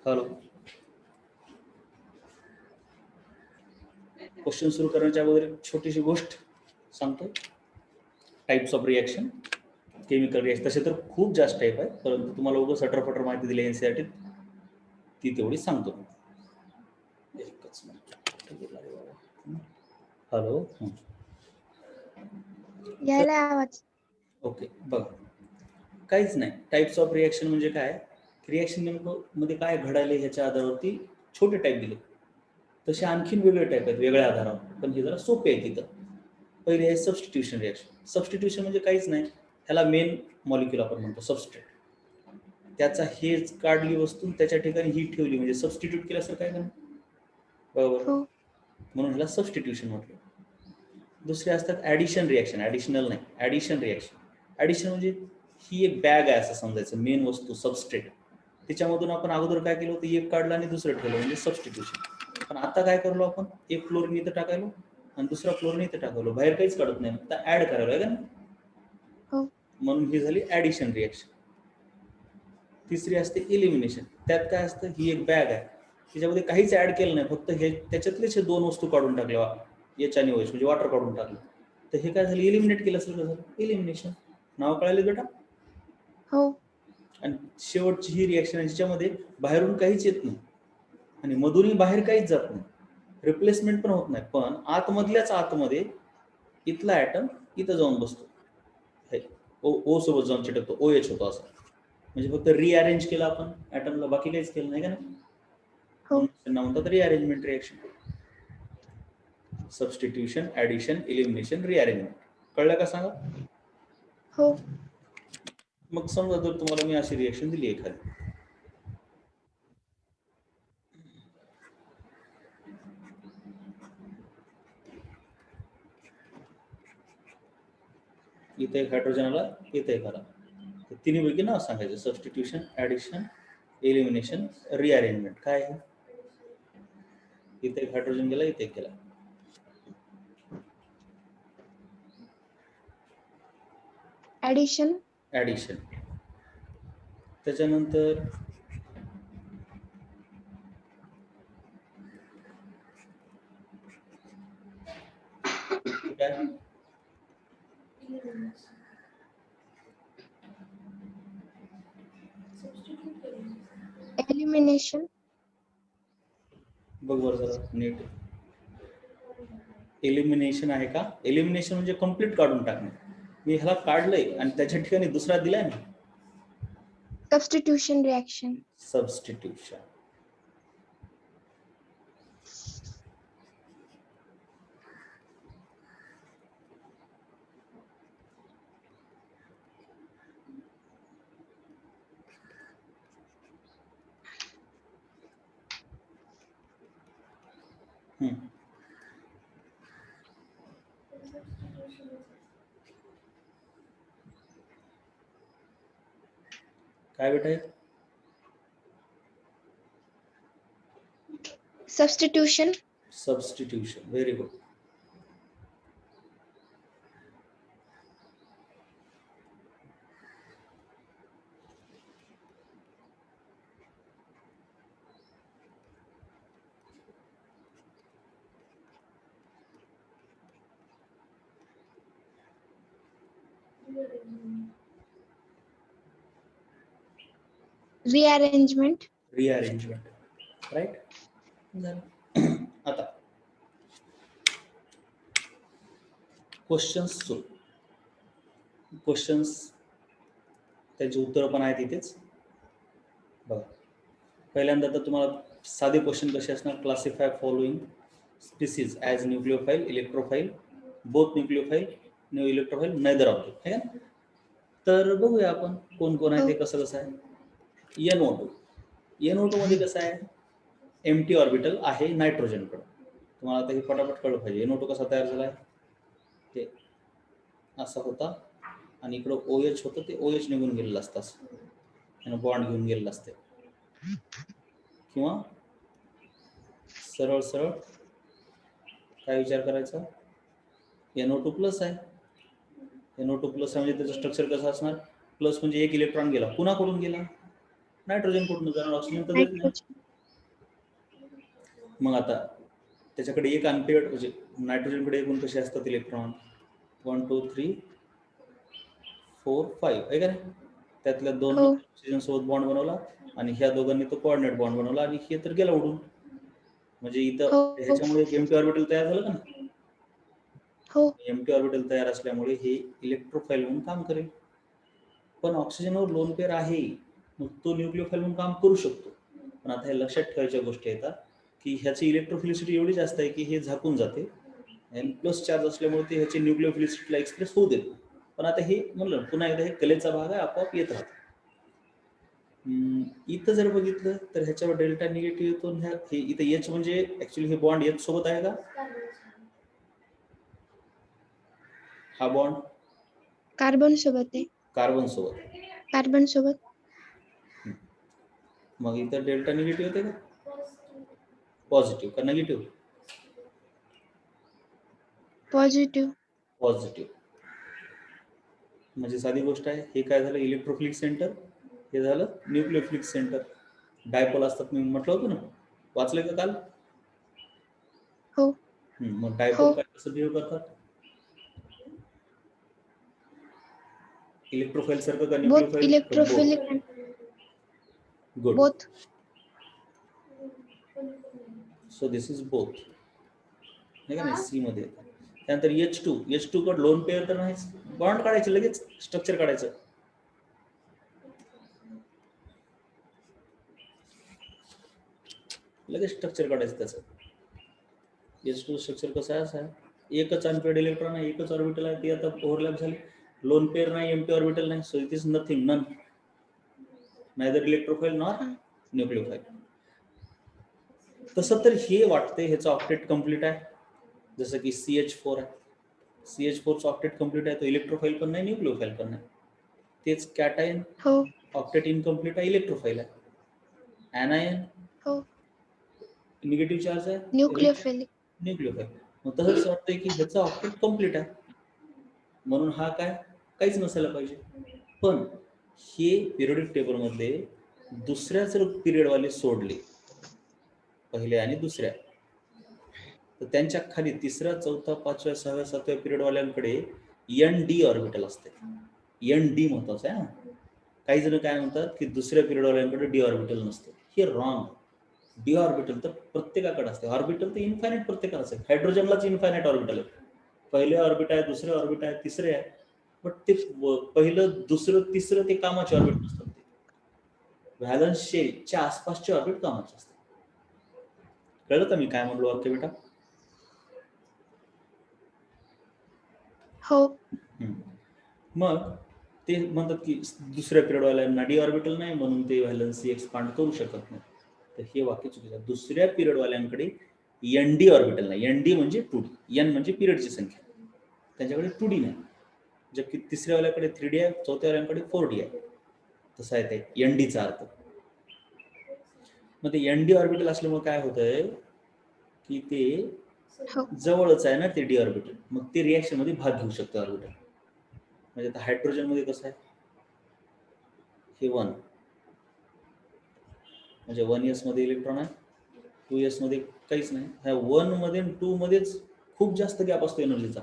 Hello. Question सुरू करण्याच्या अगोदर एक छोटीशी गोष्ट सांगतो. Types of reaction, chemical reaction. तसे तर खूप जास्त टाईप आहे, परंतु तुम्हाला उगाच सटरफटर माहिती दिली एनसीईआरटी ती तेवढी सांगतो. एकच मिनिट. हॅलो. यायला आवाज. ओके, बघा काहीच नाही. टाइप्स ऑफ रिएक्शन म्हणजे काय, रिएक्शन नेमकं मध्ये काय घडायला ह्याच्या आधारावरती छोटे टाईप दिले. तसे आणखीन वेगळे टाईप आहेत वेगळ्या आधारावर, पण हे जरा सोपे आहे तिथं. पहिले आहे सबस्टिट्यूशन रिएक्शन. सबस्टिट्यूशन म्हणजे काहीच नाही, ह्याला मेन मॉलिक्यूल आपण म्हणतो सबस्ट्रेट. त्याचा हेच काढली वस्तू त्याच्या ठिकाणी ही ठेवली म्हणजे सबस्टिट्यूट केलं असं काय करणार, बरोबर. हो. म्हणून ह्याला सबस्टिट्यूशन म्हटलं. दुसरे असतात ॲडिशन रिॲक्शन. ॲडिशनल नाही, ॲडिशन रिॲक्शन. ॲडिशन म्हणजे ही एक बॅग आहे असं समजायचं, मेन वस्तू सबस्ट्रेट. त्याच्यामधून आपण अगोदर काय केलं होतं, एक काढलं आणि दुसरं ठेवलं म्हणजे सबस्टिट्यूशन. पण आता काय करलो आपण, एक फ्लोरीन इथं टाकायलो आणि दुसरा फ्लोरीन इथं टाकायलो, बाहेर काहीच काढत नाही, आता ऍड करायला आहे का नाही. हो. म्हणून ही झाली ॲडिशन रिॲक्शन. तिसरी असते इलिमिनेशन. त्यात काय असतं, ही एक बॅग आहे, त्याच्यामध्ये काहीच ऍड केलं नाही, फक्त हे त्याच्यातलेच हे दोन वस्तू काढून टाकल्या, एच आणि ओएच म्हणजे वॉटर काढून टाकलं, तर हे काय झालं, इलिमिनेट केलं असेल. कसं इलिमिनेशन. नाव कळाले बेटा. हो. आणि शेवटची ही रिॲक्शन आहे ज्याच्यामध्ये बाहेरून काहीच येत नाही आणि मधूनही बाहेर काहीच जात नाही, रिप्लेसमेंट पण होत नाही, पण आतमधल्याच आतमध्ये इथला ॲटम इथं जाऊन बसतो, ओ सोबत जाऊन चिटकतो, ओ एच होतो असं. म्हणजे फक्त रिअरेंज केलं आपण ॲटमला, बाकी काहीच केलं नाही का नाही. म्हणून त्यांना म्हणतात rearrangement reaction. Substitution, addition, elimination, rearrangement. कळलं का सांगा. हो. मग समजा जर तुम्हाला मी अशी रिॲक्शन दिली एखादी, इथं एक हायड्रोजन आला, इथं एक आला, तर तिन्हीपैकी नाव सांगायचं, सबस्टिट्यूशन, ॲडिशन, एलिमिनेशन, रिअरेंजमेंट. काय आहे, इथे एक हायड्रोजन गेला, इथे एक गेला. ऍडिशन. ॲडिशन. त्याच्यानंतर काय, एलिमिनेशन. बघ बरं जरा नीट. एलिमिनेशन आहे का, एलिमिनेशन म्हणजे कम्प्लीट काढून टाकणे. मी ह्याला काढलंय आणि त्याच्या ठिकाणी दुसरा दिलाय ना, सबस्टिट्यूशन रिएक्शन. सबस्टिट्यूशन. काय बेटा आहे, substitution. Substitution. Very good. Rearrangement. Rearrangement. Right. आता क्वेश्चन्स सुरू. क्वेश्चन्स त्याची उत्तरं पण आहेत इथेच बघा. पहिल्यांदा तर तुम्हाला साधे क्वेश्चन कसे असणार, classify following species as nucleophile, इलेक्ट्रोफाईल, both nucleophile, new इलेक्ट्रोफाईल, neither of that, है ना. तर बघूया आपण कोण कोण आहे ते, कसं कसं आहे. NO2. NO2 मध्ये कसं आहे, एम्प्टी ऑर्बिटल आहे नायट्रोजनकडं. तुम्हाला आता हे पटापट कळलं पाहिजे. NO2 कसा तयार झाला आहे, ते असा होता आणि इकडं OH होतं, ते OH निघून गेलेलं असतं, असं बॉन्ड घेऊन गेलेलं असते. किंवा सरळ सरळ काय विचार करायचा, NO2 प्लस आहे. NO2 प्लस आहे म्हणजे त्याचं स्ट्रक्चर कसं असणार, प्लस म्हणजे एक इलेक्ट्रॉन गेला, कुणाकडून गेला, नायट्रोजन कुठून जाणार, ऑक्सिजन तर देत नाही. नायट्रोजन. मग आता त्याच्याकडे एक अनपेअर्ड म्हणजे नायट्रोजनकडे एकूण कसे असतात इलेक्ट्रॉन 1 2 3 4 5 आहे का नाही, त्यातल्या दोन हो ऑक्सिजन सोबत बॉन्ड बनवला आणि ह्या दोघांनी तो कोऑर्डिनेट बॉन्ड बनवला आणि हे तर गेला उडून. म्हणजे इथं हो ह्याच्यामुळे एक एम्प्टी ऑर्बिटल तयार झालं का ना. हो एम्प्टी ऑर्बिटल तयार असल्यामुळे हे इलेक्ट्रोफाईल म्हणून काम करेल. पण ऑक्सिजनवर लोन पेअर आहे, मग तो न्यूक्लिओफाईल म्हणून काम करू शकतो. पण आता हे लक्षात ठेवायच्या गोष्टी येतात की ह्याची इलेक्ट्रोफिलिसिटी एवढी जास्त आहे की हे झाकून जाते. एन प्लस चार्ज असल्यामुळे ते ह्याची न्यूक्लिओफिलिसिटीला एक्सप्रेस होऊ देत. पण आता हे म्हणलं पुन्हा एकदा हे कलेचा भाग आहे, आपोआप येत राहतो. इथं जर बघितलं तर ह्याच्यावर डेल्टा निगेटिव्ह येतो. हे इथं एच म्हणजे ऍक्च्युली हे बॉन्ड एच सोबत आहे का, हा बॉन्ड कार्बन सोबत आहे. कार्बन सोबत. कार्बन सोबत मग इथं डेल्टा निगेटिव्ह होते का पॉझिटिव्ह का निगेटिव्ह, पॉझिटिव्ह. पॉझिटिव्ह. म्हणजे साधी गोष्ट आहे, हे काय झालं इलेक्ट्रोफिलिक सेंटर, हे झालं न्यूक्लिओफिलिक सेंटर. डायपोल असतात मी म्हटलं होतं ना, वाचलंय का काल. हो मग डायपोल हो काय कसं बिहेव करतात, इलेक्ट्रोफाईल सारखं का both nucleophile, electrophilic and good. Both. So this is both, नाही का नाही, सी मध्ये. त्यानंतर H2 कड लोन पेअर तर नाहीच, बॉन्ड काढायचं लगेच, स्ट्रक्चर काढायचं. लगेच स्ट्रक्चर काढायचं त्याचं. H2 स्ट्रक्चर कसं आहे, असं आहे, एकच अनपेअर्ड इलेक्ट्रॉन आहे, एकच ऑर्बिटल आहे, ती आता ओव्हरलॅप झाली. लोन पेअर नाही, एम्प्टी ऑर्बिटल नाही, so it is nothing, none, neither electrophile nor nucleophile. तसं तर हे वाटते ह्याचं ऑक्टेट कम्प्लीट आहे, जसं की CH4 आहे. CH4चं ऑक्टेट कम्प्लीट आहे, तो इलेक्ट्रोफाईल पण नाही न्यूक्लिओफाईल पण नाही. तेच कॅटायन हो ऑक्टेट इनकम्प्लीट आहे, इलेक्ट्रोफाईल आहे. ॲनायन हो निगेटिव्ह चार्ज आहे, न्यूक्लिओफिलिक. न्यूक्लिओफाईल. मग तसंच वाटतंय की ह्याचा ऑक्टेट कम्प्लीट आहे, म्हणून हा काय काहीच नसायला पाहिजे. पण हे पिरियडिक टेबलमध्ये दुसऱ्या जर पिरियडवाले सोडले, पहिल्या आणि दुसऱ्या, तर त्यांच्या खाली तिसऱ्या चौथ्या पाचव्या सहाव्या सातव्या पिरियडवाल्यांकडे ND ऑर्बिटल असते. ND महत्वाचं आहे. काही जण काय म्हणतात की दुसऱ्या पिरियडवाल्यांकडे डी ऑर्बिटल नसते, हे रॉंग. डी ऑर्बिटल तर प्रत्येकाकडे असते. ऑर्बिटल तर इन्फायनाइट प्रत्येकाला असते. हायड्रोजनलाच इन्फायनाइट ऑर्बिटल आहे. पहिले ऑर्बिट आहे, दुसरे ऑर्बिट आहे, तिसरे आहे. बट ते पहिलं दुसरं तिसरं ते कामाचे ऑर्बिट नसतात. ते व्हॅलन्स शेलच्या आसपासचे ऑर्बिट कामाचे असतात. कळलं का मी काय म्हणलो वाक्य बेटा. हो मग ते म्हणतात की दुसऱ्या पिरियडवाल्यांना डी ऑर्बिटल नाही, म्हणून ते व्हॅलन्सी एक्सपांड करू शकत नाही. तर हे वाक्य चुकीचं आहे. दुसऱ्या पिरियडवाल्यांकडे ND ऑर्बिटल नाही. ND म्हणजे 2D, N म्हणजे पिरियडची संख्या, त्यांच्याकडे 2D नाही. जबकि तिसऱ्यावाल्याकडे 3D आहे, चौथ्यावाल्यांकडे 4D आहे. तसं आहे ते NDचा अर्थ. मग ते ND ऑर्बिटल असल्यामुळे काय होतंय की ते हो जवळच आहे ना ते डी ऑर्बिटल, मग ते रिॲक्शन मध्ये भाग घेऊ शकतं ऑर्बिटल. म्हणजे आता हायड्रोजन मध्ये कसं आहे, हे 1 म्हणजे 1s मध्ये इलेक्ट्रॉन आहे, 2s मध्ये काहीच नाही. ह्या 1 मध्ये आणि 2 मध्येच खूप जास्त गॅप असतो एनर्जीचा.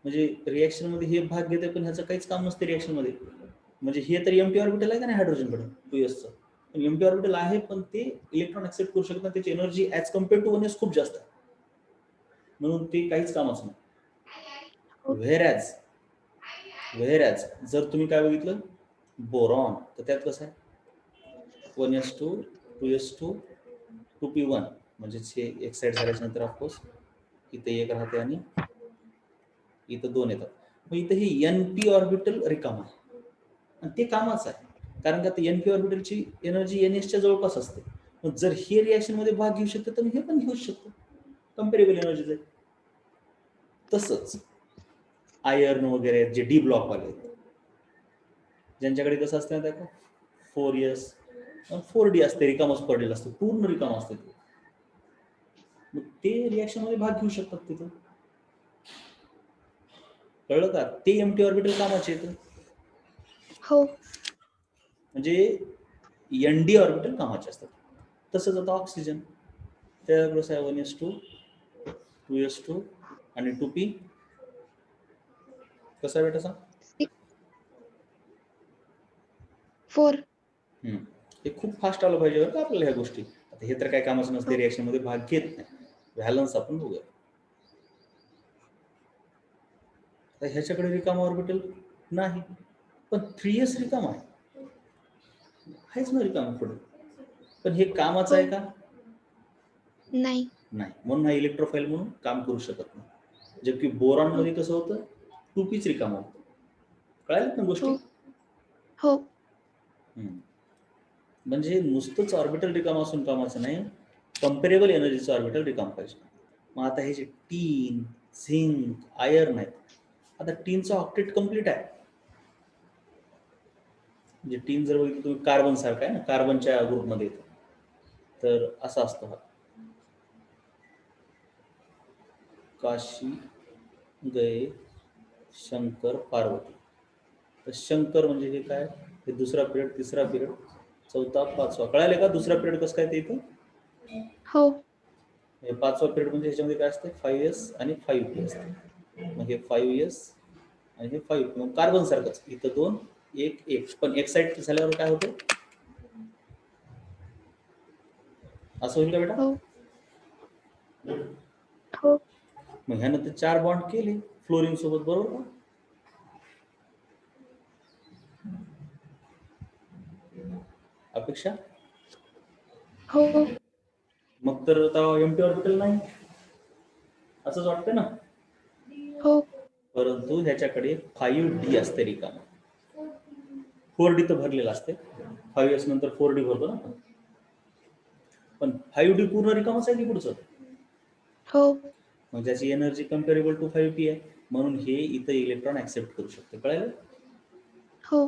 म्हणजे रिॲक्शन मध्ये हे भाग घेते पण ह्याचं काहीच काम नसते रिॲक्शन मध्ये. म्हणजे हे तर एम्प्टी ऑर्बिटल आहे का नाही हायड्रोजनकडे 2sचं, पण एम्प्टी ऑर्बिटल आहे पण ते इलेक्ट्रॉन ऍक्सेप्ट करू शकत नाही, त्याची energy as compare to 1s खूप जास्त आहे, म्हणून ते काहीच कामाचं नाही. हो व्हेरॅज जर तुम्ही काय बघितलं बोरॉन, तर त्यात कसं आहे 1s2 2s2 2p1, म्हणजे हे एक साईड झाल्याच्या नंतर ऑफकोर्स इथे एक राहते आणि इथं 2 येतात. मग इथं हे NP ऑर्बिटल रिकामा आहे आणि ते कामाचं आहे, कारण का आता NP ऑर्बिटलची एनर्जी NSच्या जवळपास असते. मग जर हे रिॲक्शन मध्ये भाग घेऊ शकतं तर हे पण घेऊ शकतं, कम्पेरेबल एनर्जीज आहे. तसंच आयर्न वगैरे जे डी ब्लॉक वाले आहेत, ज्यांच्याकडे कसं असतं ना त्या 4s 4D असते, रिकामच पडलेलं असतं, पूर्ण रिकाम असते ते, मग ते रिॲक्शन मध्ये भाग घेऊ शकतात तिथं. कळलं का, ते एम्प्टी ऑर्बिटल कामाचे येतं. हो म्हणजे ND ऑर्बिटल कामाचे असतात. तसंच आता ऑक्सिजन, त्यावेळेस आहे 1s2 2s2 आणि 2p. कसं आहे बेटा सांग? 4. हे खूप फास्ट आलं पाहिजे बरं का आपल्याला ह्या गोष्टी. आता हे तर काय कामाचं नसते, रिॲक्शन मध्ये भाग घेत नाही. व्हॅलन्स आपण बघूया. आता ह्याच्याकडे रिकामा ऑर्बिटल नाही, पण 3s रिकामा आहे. आहेच ना रिकामा पुढे, पण हे कामाचं आहे का? नाही. नाही, म्हणून हा इलेक्ट्रोफाईल म्हणून काम करू शकत नाही. जबकि बोरॉन मध्ये कसं होतं, 2pच रिकामा होतं. कळालं ना गोष्टी? हो. म्हणजे नुसतंच ऑर्बिटल रिकामा असून कामाचं नाही, कम्पेरेबल एनर्जीचं ऑर्बिटल रिकाम पाहिजे. मग आता हे जे टीन, झिंक, आयर्न आहेत, आता टीनचा ऑक्टेट कम्प्लीट आहे. म्हणजे टीन जर बघितलं तुम्ही, कार्बन सारखा आहे ना, कार्बनच्या ग्रुपमध्ये येतं. तर असा असतो हा, काशी गए शंकर पार्वती. तर शंकर म्हणजे हे काय, हे दुसरा पिरियड, तिसरा पिरियड, चौथा, पाचवा. कळाले का दुसरा पिरियड कसं काय ते इथं? हो. हे पाचवा पिरियड म्हणजे ह्याच्यामध्ये काय असते, 5s आणि 5p असते. मग हे 5s आणि हे 5p, मग कार्बन सारखंच इथं 2 1 1, पण एक्साइट झाल्यावर काय होतं, असं होईल का बेटा? हो. हो. मग ह्यानंतर 4 बॉन्ड केले फ्लोरीन सोबत, बरोबर का? अपेक्षा? हो. मग तर आता एम्प्टी ऑर्बिटल नाही, असंच वाटतं ना? हो. परंतु ह्याच्याकडे 5d असते रिकामा. 4d तर भरलेला असते, 5s नंतर 4d भरतो ना. पण 5d पूर्ण रिकामच आहे की पुढचं. हो. मग ज्याची एनर्जी कम्पेरेबल टू 5p आहे, म्हणून हे इथं इलेक्ट्रॉन ऍक्सेप्ट करू शकते. कळालं? हो.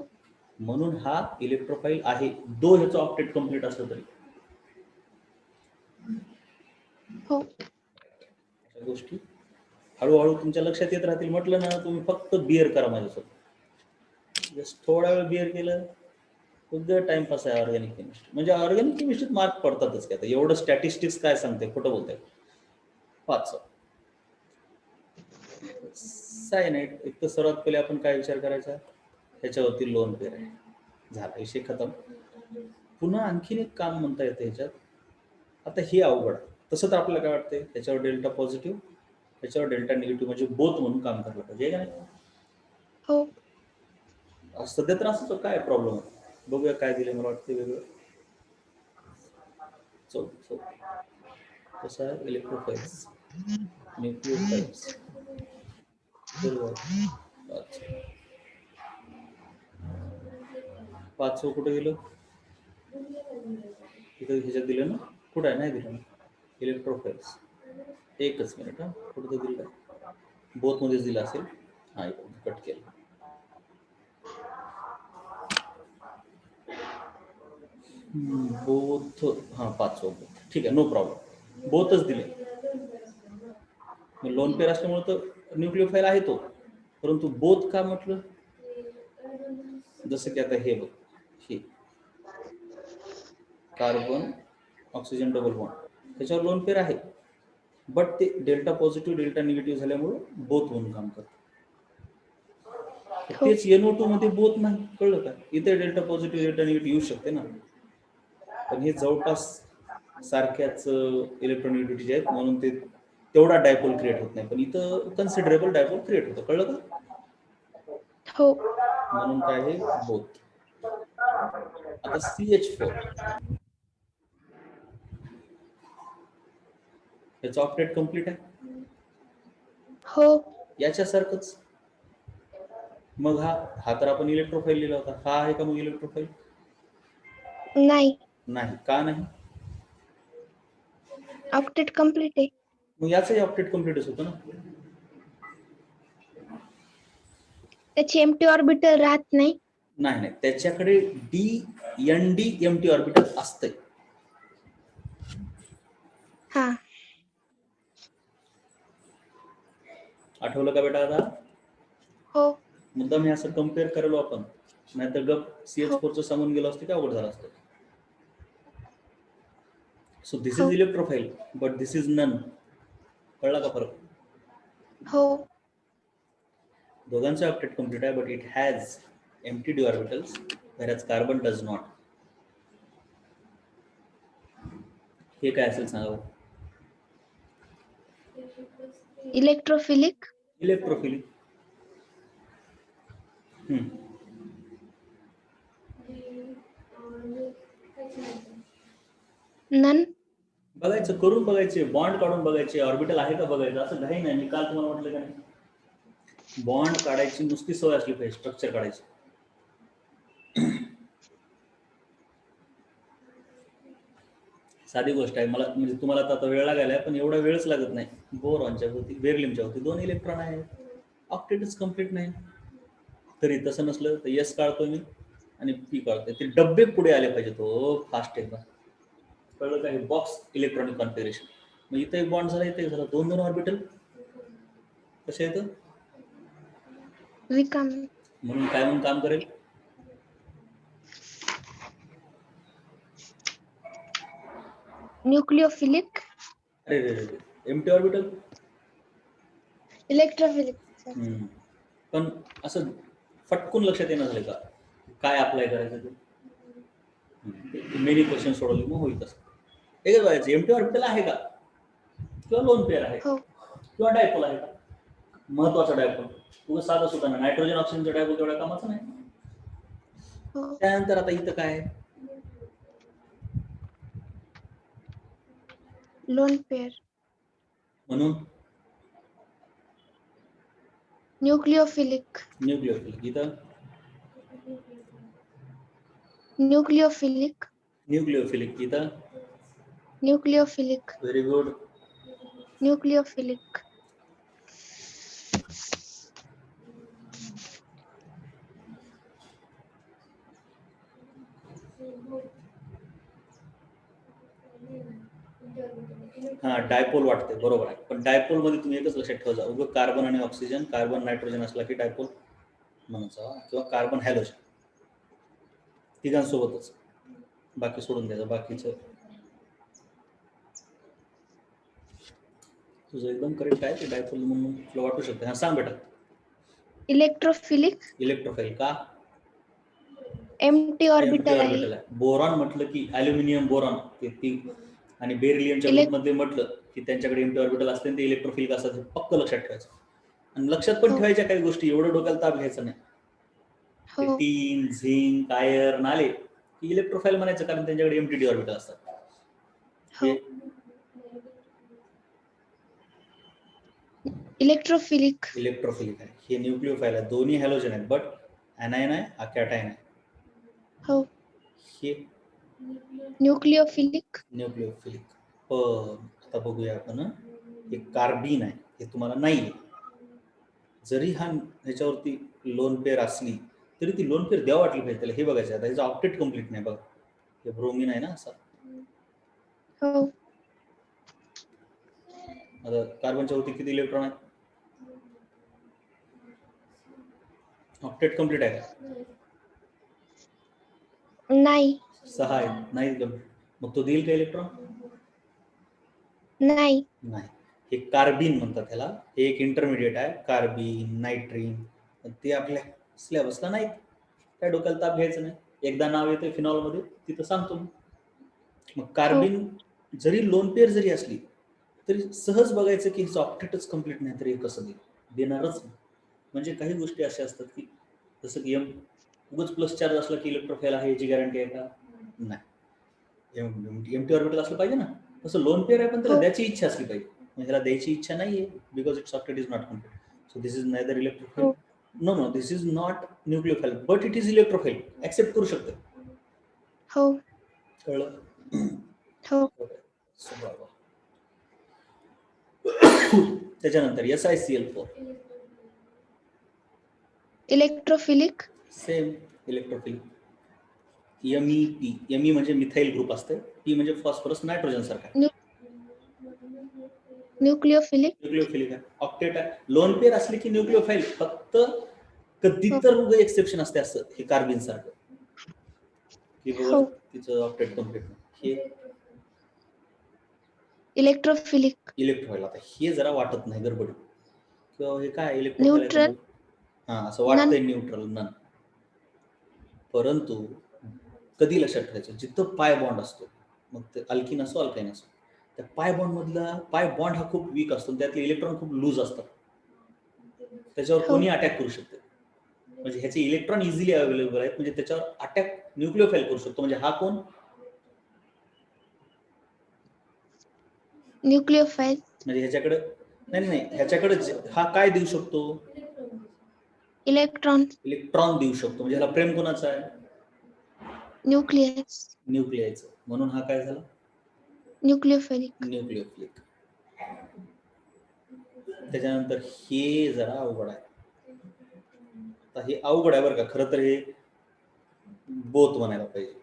म्हणून हा इलेक्ट्रोफाईल आहे, दो ह्याचं ऑक्टेट कम्प्लीट असलं तरी. हो. अशा गोष्टी हळूहळू तुमच्या लक्षात येत राहतील. म्हटलं ना, तुम्ही फक्त बिअर करा माझ्यासोबत. जस्ट थोडा वेळ बिअर केलं, उद्या टाइमपास आहे ऑर्गॅनिक केमिस्ट्री. म्हणजे ऑर्गॅनिक केमिस्ट्रीत मार्क पडतातच की. आता एवढं स्टॅटिस्टिक्स काय सांगते, खोटं बोलतंय. 5 सायनाइड. एक तर सर्वात पहिले आपण काय विचार करायचा, ह्याच्यावरती लोन पेअर आहे, झाला विषय खतम. पुन्हा आणखीन एक काम म्हणता येतं ह्याच्यात. आता हे अवघड. तसं तर आपल्याला काय वाटतंय, त्याच्यावर डेल्टा पॉझिटिव्ह, त्याच्यावर डेल्टा निगेटिव्ह, म्हणजे बोथ म्हणून काम करायला पाहिजे का नाही? हो. सध्या तर असं काय प्रॉब्लेम आहे, बघूया काय दिले. मला वाटतं वेगळं. कसं आहे, इलेक्ट्रोफाइल्स, न्यूक्लिओफाइल्स, पाचवं कुठे गेलं, इथं ह्याच्यात दिलं ना, कुठं आहे, नाही दिलं ना. इलेक्ट्रोफाइल्स, एकच मिनिट हा, कुठं तर दिलं, बोथ मध्येच दिलं असेल. हा, कट केलं. बोथ, हा पाचवं, ठीक आहे, नो प्रॉब्लेम, बोथच दिले. लोन पेअर असल्यामुळे तर न्यूक्लिओफाईल आहे तो, परंतु बोथ का म्हटलं, जसं की आता हे बघ, हे कार्बन ऑक्सिजन डबल बॉन्ड, त्याच्यावर लोन पेअर आहे, बट ते डेल्टा पॉझिटिव्ह डेल्टा निगेटिव्ह झाल्यामुळे बोथ म्हणून काम करतं. हो. तेच NO2 मध्ये बोथ नाही, कळलं का? इथे डेल्टा पॉझिटिव्ह डेल्टा निगेटिव्ह येऊ शकते ना, पण हे जवळपास सारख्याच इलेक्ट्रॉनिगेटिव्हिटी आहेत, म्हणून ते तेवढा डायपोल क्रिएट होत नाही. पण इथं कन्सिडरेबल डायपोल क्रिएट होतं, कळलं का? हो. म्हणून काय आहे, बोथ. आता CH4, याचं ऑक्टेट कम्प्लीट आहे. हो. याच्यासारखंच. मग हा तर आपण इलेक्ट्रोफाईल लिहिला होता, हा आहे का मग इलेक्ट्रोफाईल? नाही. नाही. का नाही? ऑक्टेट कम्प्लीट आहे. मग याचंही ऑक्टेट कम्प्लीटच होतं ना. त्याची एम्प्टी ऑर्बिटल राहत नाही. नाही नाही, त्याच्याकडे ND एम्प्टी ऑर्बिटल असते. हा. आठवलं का बेटा आता? हो. मुद्दाम हे असं कम्पेअर करायला आपण, नाहीतर गप हो. CH4चं सांगून गेलो असते, काय अवघड झालं असतं. सो दिस हो. Is electrophile but this is none. कळला का फरक? हो. दोघांचे ऑक्टेट कम्प्लीट आहे but it has empty D orbitals whereas carbon does not. हे काय असेल सांगा? इलेक्ट्रोफिलिक. इलेक्ट्रोफिलिक. नन. बघायचं, करून बघायचे, बॉन्ड काढून बघायचे, ऑर्बिटल आहे का बघायचं. असं घाई नाही. मी काल तुम्हाला म्हटलं का नाही, बॉन्ड काढायची नुसती सवय असली पाहिजे, स्ट्रक्चर काढायची. साधी गोष्ट आहे. मला म्हणजे तुम्हाला आता वेळ लागायला पण एवढा वेळच लागत नाही. बोरॉनच्या होती, बेरिलियमच्या होती, 2 इलेक्ट्रॉन आहेत, ऑक्टेटच कम्प्लीट नाही. तरी तसं नसलं तर एस काढतो मी आणि पी काढतोय. ते डब्बे पुढे आले पाहिजेत. हो फास्ट एकदम. कळलं का? हे बॉक्स इलेक्ट्रॉनिक कॉन्फिगरेशन. मग इथं एक बॉन्ड झाला, इथं एक झाला, 2 ऑर्बिटल कसे येतं रिकामी. म्हणून काय म्हणून काम करेल? न्यूक्लियोफिलिक. अरे रे रे, एम्प्टी ऑर्बिटल. इलेक्ट्रोफिलिक. पण असं फटकून लक्षात येणं झालं का काय अप्लाय करायचं ते? मेनी क्वेश्चन सोडवले मग होईल तसं. एकच बघायचं, एम्प्टी ऑर्बिटल आहे का, किंवा लोन पेअर आहे, हो. किंवा डायपोल आहे का. महत्वाचा डायपोल. तुझं साधा सुद्धा ना, नायट्रोजन ऑक्सिजनचा डायपोल तेवढ्या कामाचं नाही. हो. त्यानंतर आता इथं काय आहे? Lone pair. म्हणून न्यूक्लियोफिलिक. न्यूक्लियोफिलिक. इथं न्यूक्लियोफिलिक. न्यूक्लियोफिलिक. इथं न्यूक्लियोफिलिक. Very good. न्यूक्लियोफिलिक. हा डायपोल वाटते, बरोबर आहे. पण डायपोल मध्ये तुम्ही एकच लक्षात ठेवा, उगं कार्बन आणि ऑक्सिजन, कार्बन नायट्रोजन असला की डायपोल म्हणायचा, किंवा कार्बन हॅलोजन, तिघांसोबतच. बाकी सोडून द्यायचं. बाकीचं तुझं एकदम करेक्ट आहे. ते डायपोल म्हणून तुला वाटू शकते. हा सांग बेटा. इलेक्ट्रोफिलिक. इलेक्ट्रोफाइल का? एम्प्टी एम्प्टी ऑर्बिटल आहे. ऑर्बिटल आहे. बोरॉन म्हटलं की ॲल्युमिनियम बोरॉन ते आणि बेरिलियमच्या इलेक् ग्रुपमध्ये म्हटलं की त्यांच्याकडे एम्प्टी ऑर्बिटल असते, ते इलेक्ट्रोफिलिक असतात. पक्क लक्षात ठेवायचं. आणि लक्षात पण हो. ठेवायच्या काही गोष्टी, एवढं डोक्याला ताप घ्यायचा नाही. ते हो. टीन, झिंक, आयर्न आले की इलेक्ट्रोफाइल म्हणायचं, कारण त्यांच्याकडे एम्प्टी ऑर्बिटल असतात. हो. हे इलेक्ट्रोफिलिक. इलेक्ट्रोफिलिक आहे. हे न्यूक्लियोफाइल आहे. दोन्ही हॅलोजन आहेत, बट ॲनायन आहे, हा कॅटायन आहे. हो. हे न्यूक्लियोफिलिक. न्यूक्लियोफिलिक. पण आता बघूया आपण, हे कार्बिन आहे, हे तुम्हाला नाही आहे. जरी हा ह्याच्यावरती लोन पेअर असली तरी ती लोन पेअर द्यावं वाटली पाहिजे त्याला. हे बघायचं आता, ह्याचं ऑक्टेट कम्प्लीट नाही बघा. हे ब्रोमिन आहे ना असा. हो. आता कार्बनच्या वरती किती इलेक्ट्रॉन आहे? ऑक्टेट कम्प्लीट आहे का? नाही. 6 आहे. नाही कम्प्लीट. मग तो देईल का इलेक्ट्रॉन? नाही. नाही. हे कार्बिन म्हणतात त्याला. हे एक इंटरमिडिएट आहे, कार्बिन, नायट्रीन. ते आपल्या सिलेबसला नाही, त्या डोक्याला ताप घ्यायचं नाही. एकदा नाव येतं फिनॉलमध्ये, तिथं सांगतो मी. मग कार्बिन जरी लोन पेअर जरी असली तरी सहज बघायचं की हिचं ऑक्टेटच कम्प्लीट नाही, तरी हे कसं देणारच नाही. म्हणजे काही गोष्टी अशा असतात की जसं की उगच प्लस चार्ज असला की इलेक्ट्रोफाइल आहे याची गॅरंटी आहे का? नाही. एम्प्टी ऑर्बिटल असलं पाहिजे ना. तसं लोन पेअर आहे, पण त्याला हो. द्यायची इच्छा असली पाहिजे. म्हणजे ह्याला द्यायची इच्छा नाहीये, because it's octet is not complete. So this is neither electrophile. हो. No, this is not nucleophile, but it is electrophile. Accept करू शकते. हो. कळलं? हो. त्याच्यानंतर SiCl4. Electrophilic. Same electrophilic. MEP. Me म्हणजे मिथाइल ग्रुप असते, P म्हणजे फॉस्फरस नायट्रोजन सारखा. न्यूक्लियोफिलिक. न्यूक्लियोफिलिक आहे. ऑक्टेट आहे. लोन पेअर असले की न्यूक्लियोफाइल. फक्त कधी हो. तर उगं एक्सेप्शन असते असं, हे कार्बिन सारखं की बाबा हो. तिचं ऑक्टेट कम्प्लीट नाही. हे इलेक्ट्रोफिलिक. इलेक्ट्रोफाईल. आता हे जरा वाटत नाही गडबड किंवा हे काय इलेक्ट्रोफाईल आहे न्यूट्रल. हा असं नन. वाटतंय न्यूट्रल नन. परंतु कधी लक्षात ठेवायचं जिथं पाय बॉन्ड असतो मग ते अल्किन असो अल्काईन असो त्या पाय बॉन्ड मधला पाय बॉन्ड हा खूप वीक असतो त्यातले इलेक्ट्रॉन खूप लूज असतात त्याच्यावर हो. कोणी अटॅक करू शकते म्हणजे ह्याचे इलेक्ट्रॉन इझिली अवेलेबल आहेत म्हणजे त्याच्यावर अटॅक न्यूक्लिओफाईल करू शकतो म्हणजे हा कोण न्यूक्लियोफाइल. म्हणजे ह्याच्याकडे नाही ह्याच्याकडे हा काय देऊ शकतो इलेक्ट्रॉन. इलेक्ट्रॉन देऊ शकतो म्हणजे ह्याला प्रेम कोणाचा आहे न्यूक्लियस. न्यूक्लियाचं म्हणून हा काय झाला न्यूक्लियोफिलिक. न्यूक्लियोफिलिक. त्याच्यानंतर हे जरा अवघड आहे आता हे अवघड आहे बरं का खरं तर हे बोथ म्हणायला पाहिजे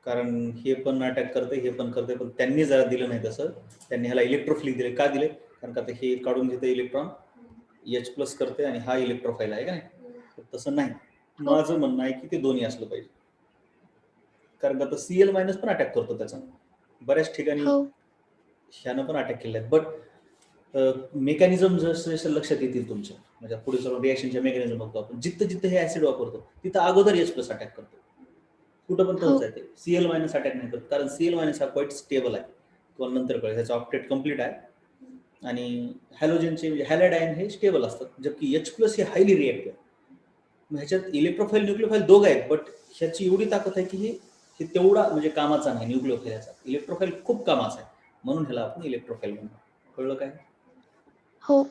कारण हे पण अटॅक करते हे पण करते पण त्यांनी जरा दिलं नाही तसं त्यांनी ह्याला इलेक्ट्रोफिलिक दिले का दिले कारण का हे काढून घेते इलेक्ट्रॉन H+ करते आणि हा इलेक्ट्रोफाईल आहे का नाही तसं नाही हो. माझं म्हणणं आहे की ते दोन्ही असलं पाहिजे कारण का Cl- पण अटॅक करतो त्याचा बऱ्याच ठिकाणी हो. ह्यानं पण अटॅक केले आहेत बट मेकॅनिझम जसं लक्षात येतील तुमच्या म्हणजे पुढे चालून रिॲक्शनच्या मेकॅनिझम बघतो आपण जिथं जिथं हे ऍसिड वापरतो तिथं अगोदर H+ अटॅक करतो कुठं पण हो. तसंच आहे ते Cl- अटॅक नाही करत कारण Cl- हा क्वाईट स्टेबल आहे तुम्हाला नंतर कळेल ह्याचा ऑक्टेट कम्प्लीट आहे आणि हॅलोजनचे म्हणजे हॅलाडायन हे स्टेबल असतात जबकि H+ हे हायली रिएक्टिव्ह मग ह्याच्यात इलेक्ट्रोफाईल न्यूक्लिओफाईल दोघं आहेत बट ह्याची एवढी ताकद आहे की हे तेवढा म्हणजे कामाचा नाही न्यूक्लिओफाईलचा इलेक्ट्रोफाईल खूप कामाचा आहे म्हणून ह्याला आपण इलेक्ट्रोफाईल म्हणतो कळलं काय हो.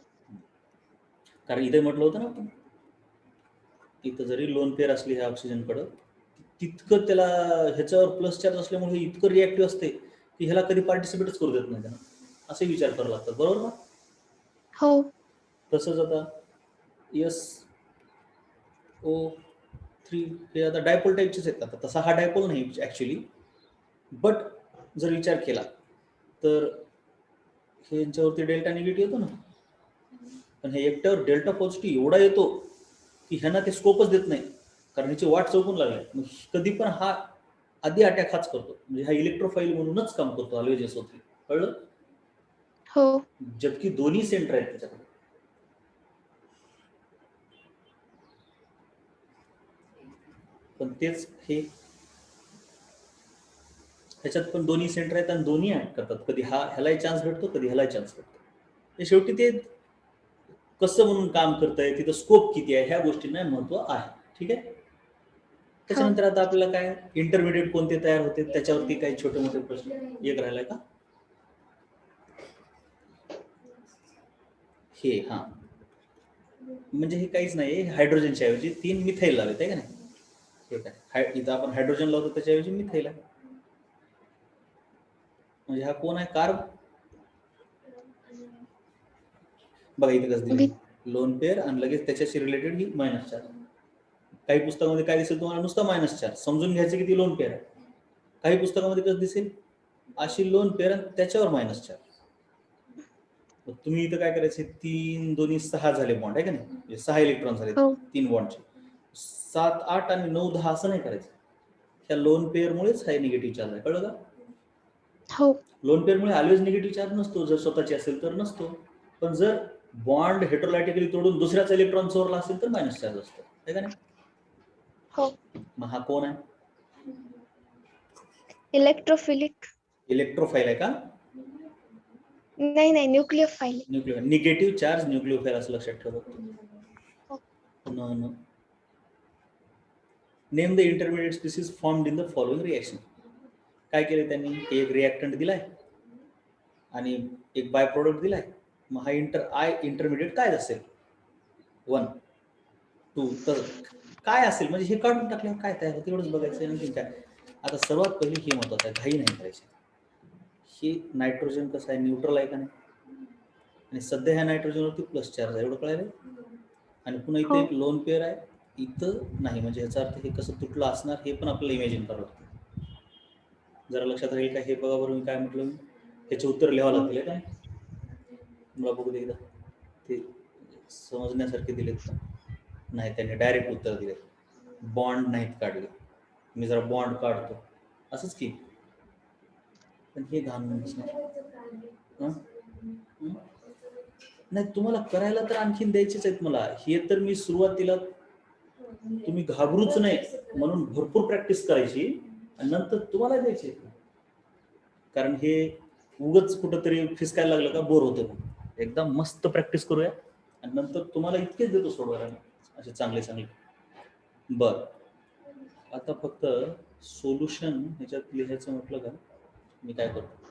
कारण इथे म्हटलं होतं ना आपण इथं जरी लोन पेअर असली ह्या ऑक्सिजनकडं तितकं त्याला ह्याच्यावर प्लस चार्ज असल्यामुळे हे इतकं रिॲक्टिव्ह असते की ह्याला कधी पार्टिसिपेटच करू देत नाही त्यांना असे विचार करावं लागतात बरोबर ना हो. तसंच आता SO3 हे आता डायपोल टाईपचेच आहेत आता तसा हा डायपोल नाही ऍक्च्युली बट जर विचार केला तर हे यांच्यावरती डेल्टा निगेटिव्ह येतो ना पण हे एकट्यावर डेल्टा पॉझिटिव्ह एवढा येतो की ह्यांना ते स्कोपच देत नाही कारण ह्याची वाट चौकून लागली मग कधी पण हा आधी अटॅक हाच करतो म्हणजे हा इलेक्ट्रोफाईल म्हणूनच काम करतो ऑलवेज SO3 कळलं हो. जबकि दोन्ही सेंटर आहेत त्याच्याकडे पण तेच हे ह्याच्यात पण दोन्ही सेंटर आहेत आणि दोन्ही ऍक्ट करतात कधी ह्यालाही चान्स भेटतो कधी ह्यालाही चान्स भेटतो ते शेवटी ते कसं म्हणून काम करतंय तिथं स्कोप किती आहे ह्या गोष्टींना महत्व आहे ठीक आहे त्याच्यानंतर आता आपल्याला काय इंटरमिडिएट कोणते तयार होते त्याच्यावरती काही छोटे मोठे प्रश्न एक राहिलाय का हे हा म्हणजे हे काहीच नाही हायड्रोजनच्या ऐवजी 3 मिथाईल लावलेत आहे का नाही ठीक आहे इथं आपण हायड्रोजन लावतो त्याच्याऐवजी मिथाईल आहे म्हणजे हा कोण आहे कार्ब बघा इथे कसं दिले लोन पेअर आणि लगेच त्याच्याशी रिलेटेड ही -4 काही पुस्तकामध्ये काय दिसेल तुम्हाला नुसतं -4 समजून घ्यायचं की ती लोन पेअर आहे काही पुस्तकामध्ये कसं दिसेल अशी लोन पेअर त्याच्यावर -4 तुम्ही इथं काय करायचे 3 2 6 झाले बॉन्ड आहे का नाही म्हणजे 6 इलेक्ट्रॉन झाले हो. 3 बॉन्डचे 7 8 आणि 9 10 असं नाही करायचं ह्या लोन पेअरमुळेच हा निगेटिव्ह चार्ज आहे कळलं का हो. लोन पेअरमुळे ऑलवेज निगेटिव्ह चार्ज नसतो जर स्वतःची असेल तर नसतो पण जर बॉन्ड हेट्रोलायटिकली तोडून दुसऱ्याचा इलेक्ट्रॉन चोरला असेल तर -4 असतो आहे का नाही हो. मग हा कोण आहे इलेक्ट्रोफिलिक. इलेक्ट्रोफाईल आहे का नाही nucleophile. Nucleo negative charge nucleophile असं लक्षात ठेवतो name the intermediate species formed in the following reaction काय केलं त्यांनी एक रिॲक्टंट दिलाय आणि एक बाय प्रोडक्ट दिलाय मग हा इंटरमिडिएट काय असेल 1 2 तर काय असेल म्हणजे हे काढून टाकल्यावर काय तयार होतं एवढंच बघायचं आणखी काय आता सर्वात पहिली हे महत्वाचं आहे घाई नाही करायची हे नायट्रोजन कसं आहे न्यूट्रल आहे का नाही आणि सध्या ह्या नायट्रोजनवरती प्लस चार्ज आहे एवढं कळायला आणि पुन्हा इथे हो. एक लोन पेअर आहे इथं नाही म्हणजे ह्याचा अर्थ हे कसं तुटलं असणार हे पण आपल्याला इमॅजिन करावं लागतं जरा लक्षात राहील का हे बघा बरं मी काय म्हटलं ह्याचे उत्तर लिहावं हो. लागतील काय मला बघू दे एकदा ते समजण्यासारखे दिलेत का नाही त्यांनी डायरेक्ट उत्तर दिले बॉन्ड नाहीत काढले मी जरा बॉन्ड काढतो असंच की पण हे घाण नसणार हं? हं? नाही, तुम्हाला करायला तर आणखीन द्यायचेच आहेत मला. हे तर मी सुरुवातीला तुम्ही घाबरूच नाही म्हणून भरपूर प्रॅक्टिस करायची आणि नंतर तुम्हाला द्यायची. कारण हे उगच कुठंतरी फिसकायला लागलं का बोर होतं. एकदम मस्त प्रॅक्टिस करूया आणि नंतर तुम्हाला इतकेच देतो सोडवायला असे चांगले चांगले. बर, आता फक्त सोल्युशन ह्याच्यात लिहायचं म्हटलं का मी काय करतो,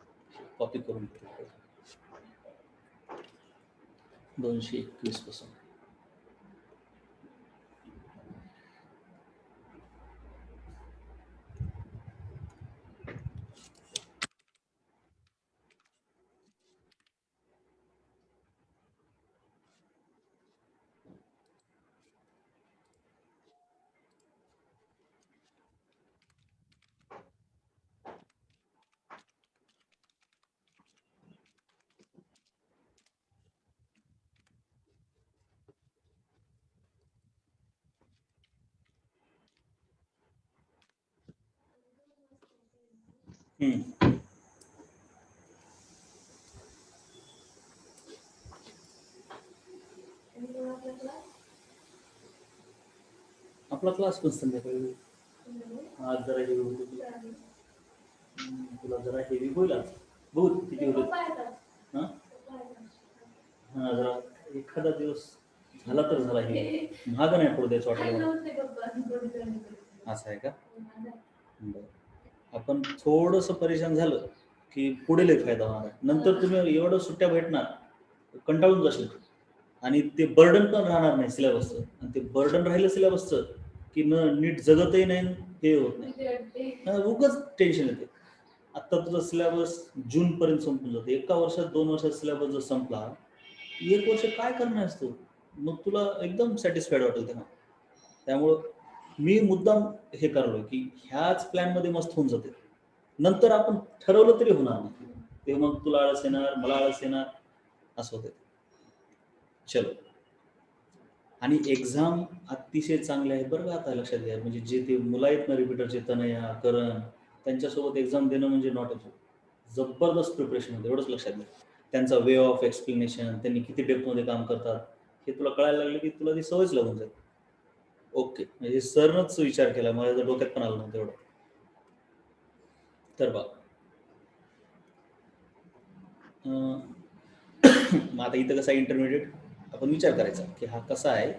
कॉपी करून घेतो 221 पासून. आपला क्लास पण संध्याकाळी आज जरा हेवी होतो. तुला जरा हेवी होईल आज. बघू किती होतं. हां हां, जरा एखादा दिवस झाला तर झाला. हे महाग नाही पडू द्यायचं वाटलं. असं आहे का? बरं, आपण थोडंसं परेशान झालं की पुढे लय फायदा होणार आहे. नंतर तुम्ही एवढं सुट्ट्या भेटणार कंटाळून जाशील आणि ते बर्डन पण राहणार नाही सिलेबसचं. आणि ते बर्डन राहिलं सिलेबसचं की न नीट जगतही नाही, हे होत नाही, उगाच टेन्शन येते. आत्ता तुझा सिलेबस जूनपर्यंत संपून जातो. एका वर्षात 2 वर्षात सिलेबस जर संपला, 1 वर्ष काय करणार आहेस तू? मग तुला एकदम सॅटिस्फाईड वाटेल तेव्हा. त्यामुळं मी मुद्दाम हे करलोय की ह्याच प्लॅनमध्ये मस्त होऊन जाते. नंतर आपण ठरवलं तरी होणार नाही. ते मग तुला आळस येणार, मला आळस येणार, असं होते. चलो, आणि एक्झाम अतिशय चांगले आहे बरं का. आता लक्षात घ्या, म्हणजे जे ते मुलं आहेत ना रिपीटरचे, तनया, करण, त्यांच्यासोबत एक्झाम देणं म्हणजे नॉट अ जबरदस्त प्रिपरेशन होतं, एवढंच लक्षात घ्या. त्यांचा वे ऑफ एक्सप्लेनेशन, त्यांनी किती डेप्थमध्ये काम करतात हे तुला कळायला लागलं की तुला ती सवयच लागून जाईल. ओके, म्हणजे सरनच विचार केला, मला जर डोक्यात पण आलं नव्हतं एवढं. तर बघ, मग आता इथं कसं आहे इंटरमिडिएट, आपण विचार करायचा की हा कसा आहे,